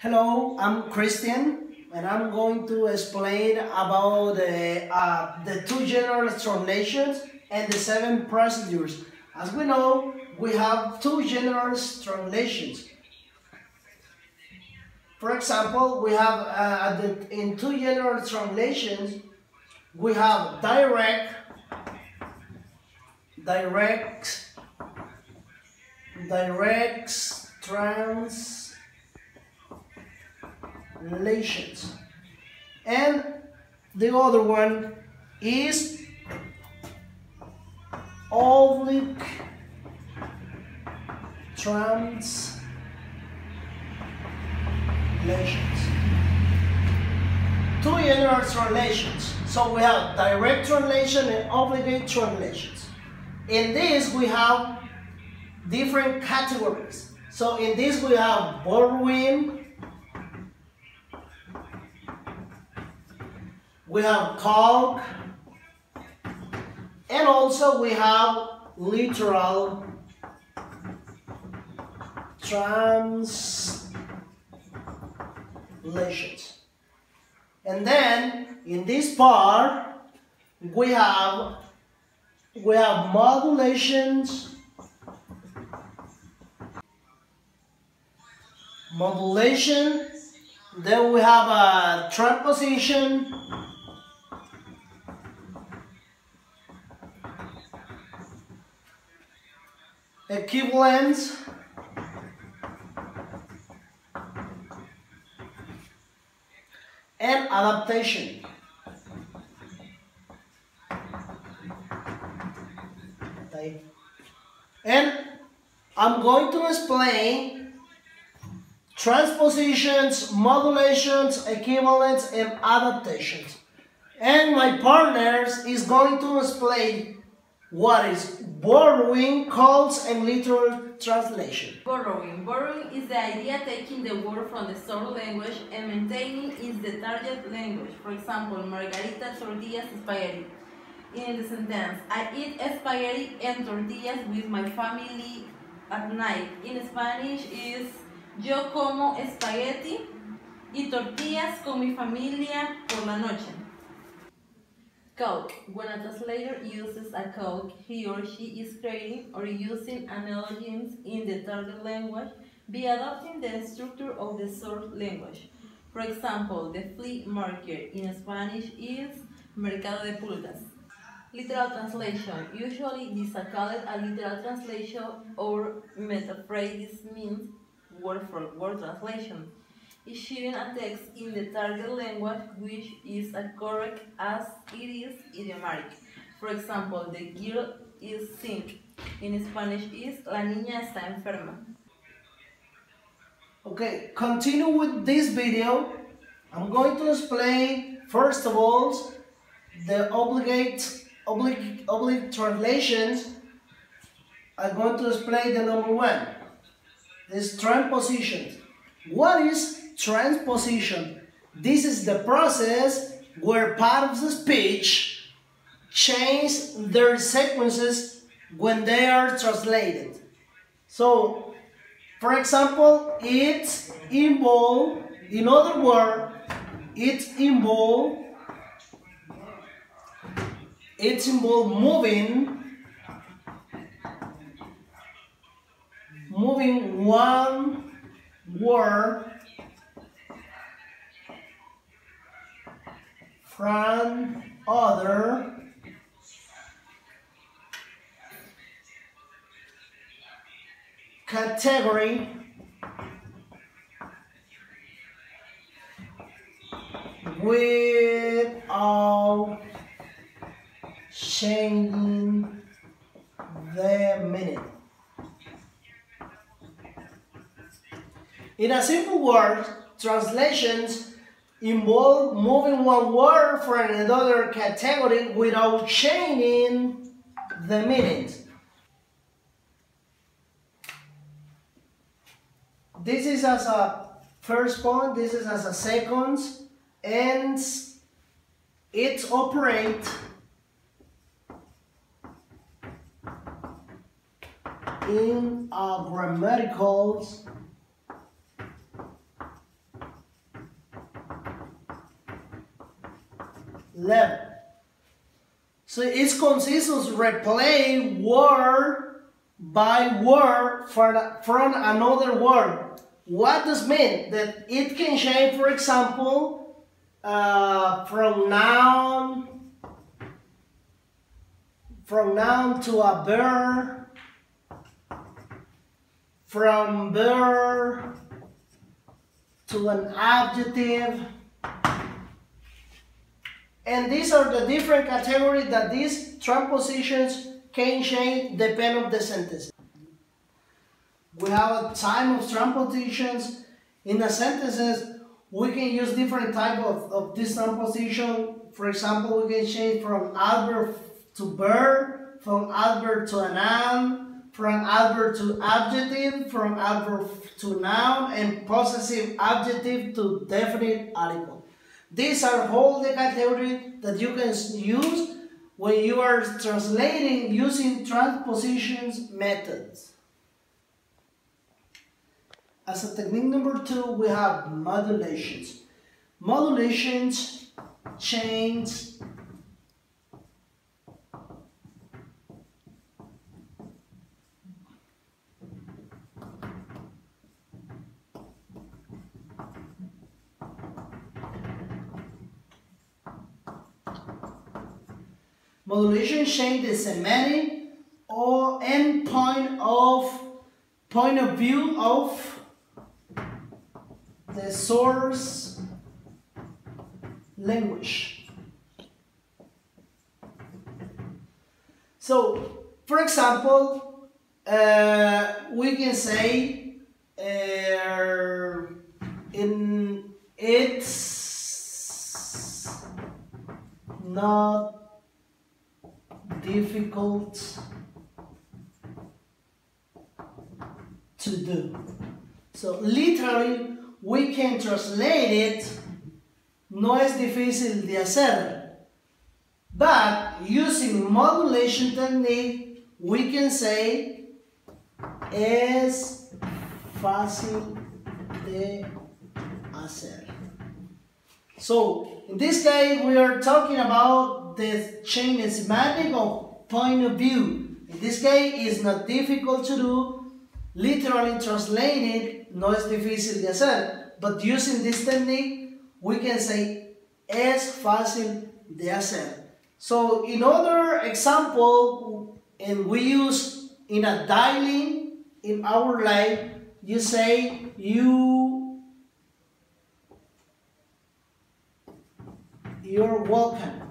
Hello, I'm Christian, and I'm going to explain about the two general translations and the seven procedures. As we know, we have two general translations. For example, we have in two general translations, we have direct translations, and the other one is oblique translations. Two general translations. So we have direct translation and obligate translations. In this we have different categories. So in this we have borrowing, we have calque, and also we have literal translations. And then in this part we have modulations, then we have a transposition, equivalence, and adaptation. And I'm going to explain transpositions, modulations, equivalents, and adaptations. And my partners is going to explain what is borrowing, calques, and literal translation. Borrowing. Borrowing is the idea taking the word from the source language and maintaining is the target language. For example, Margarita tortillas spaghetti. In the sentence, I eat spaghetti and tortillas with my family at night. In Spanish is yo como espagueti y tortillas con mi familia por la noche. Calque. When a translator uses a calque, he or she is creating or using analogies in the target language by adopting the structure of the source language. For example, the flea market in Spanish is mercado de pulgas. Literal translation. Usually this is called a literal translation or metaphrase. This means word for word translation. Issuing a text in the target language which is as correct as it is idiomatic. For example, the girl is sick. In Spanish is la niña está enferma. Okay, continue with this video. I'm going to explain first of all the oblique translations. I'm going to explain the number one. This transposition. What is transposition? This is the process where part of the speech change their sequences when they are translated. So, for example, it involves, in other words, it involves moving one word from other category without changing the meaning. In a simple word, translations involve moving one word from another category without changing the meaning. This is as a first point, this is as a second, and it operates in a grammatical level. So it consists of replay word by word from another word. What does mean? That it can change, for example, from noun to a verb, from verb to an adjective. And these are the different categories that these transpositions can change depending on the sentence. We have a type of transpositions. In the sentences, we can use different type of this transposition. For example, we can change from adverb to verb, from adverb to a noun, from adverb to adjective, from adverb to noun, and possessive adjective to definite article. These are all the categories that you can use when you are translating using transpositions methods. As a technique number 2, we have modulations. Modulations change modulation change the semantic or end point of view of the source language. So, for example, we can say it's not difficult to do. So literally we can translate it, no es difícil de hacer. But using modulation technique, we can say es fácil de hacer. So in this case, we are talking about the change in semantic or point of view. In this case, it's not difficult to do. Literally translated, no es difícil de hacer. But using this technique, we can say es fácil de hacer. So in other example, and we use in a daily in our life, you say you're welcome.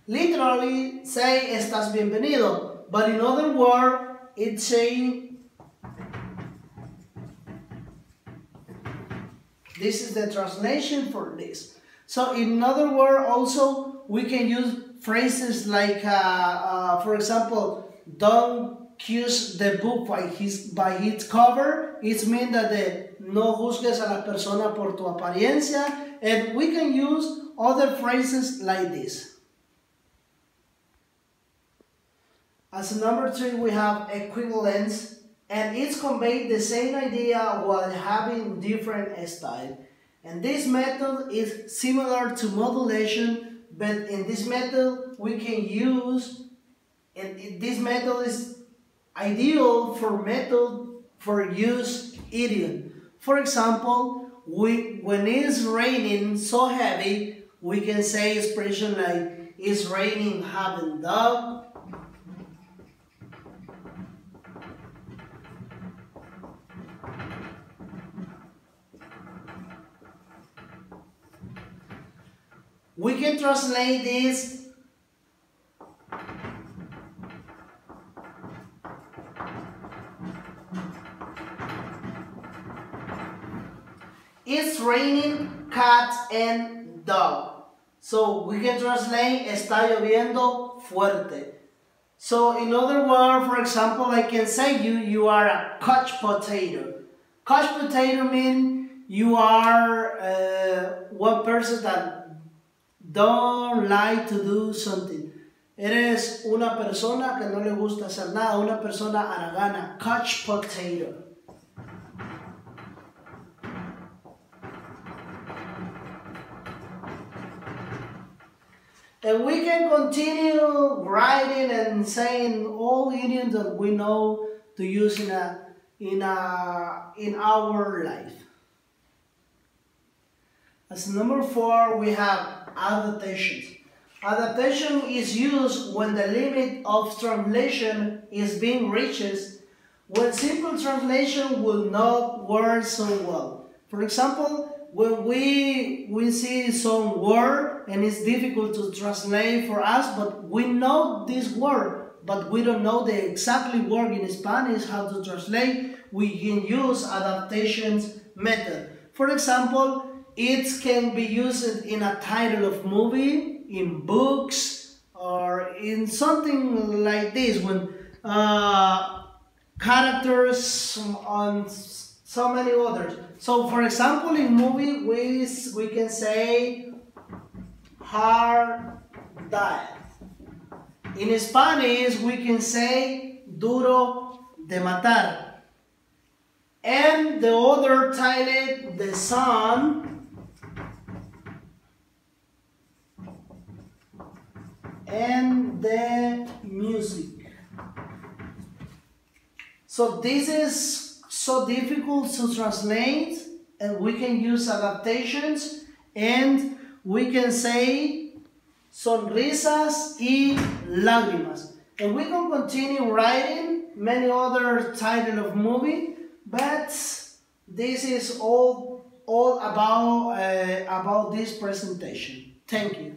Literally say estás bienvenido, but in other words, it's saying this is the translation for this. So in other words, also we can use phrases like, for example, don't judge the book by its cover. It means that no juzgues a la persona por tu apariencia, and we can use other phrases like this. As number 3, we have equivalence, and it's conveyed the same idea while having different style. And this method is similar to modulation, but in this method we can use, and this method is ideal for use idiom. For example, when it's raining so heavy, we can say expression like it's raining having dog. We can translate this it's raining cat and dog. So we can translate está lloviendo fuerte. So in other words, for example, I can say you are a couch potato. Couch potato means you are one person that don't like to do something. Eres una persona que no le gusta hacer nada, una persona haragana, couch potato. And we can continue writing and saying all idioms that we know to use in our life. As number 4, we have adaptations. Adaptation is used when the limit of translation is being reached, when simple translation will not work so well. For example, when we see some word and it's difficult to translate for us, but we know this word, but we don't know the exactly word in Spanish, how to translate, we can use adaptations method. For example, it can be used in a title of movie, in books, or in something like this, when characters on so many others. So for example, in movie we can say hard diet. In Spanish we can say duro de matar. And the other title, the sun and the music. So this is so difficult to translate, and we can use adaptations, and we can say sonrisas y lágrimas. And we can continue writing many other titles of movie, but this is all about this presentation. Thank you.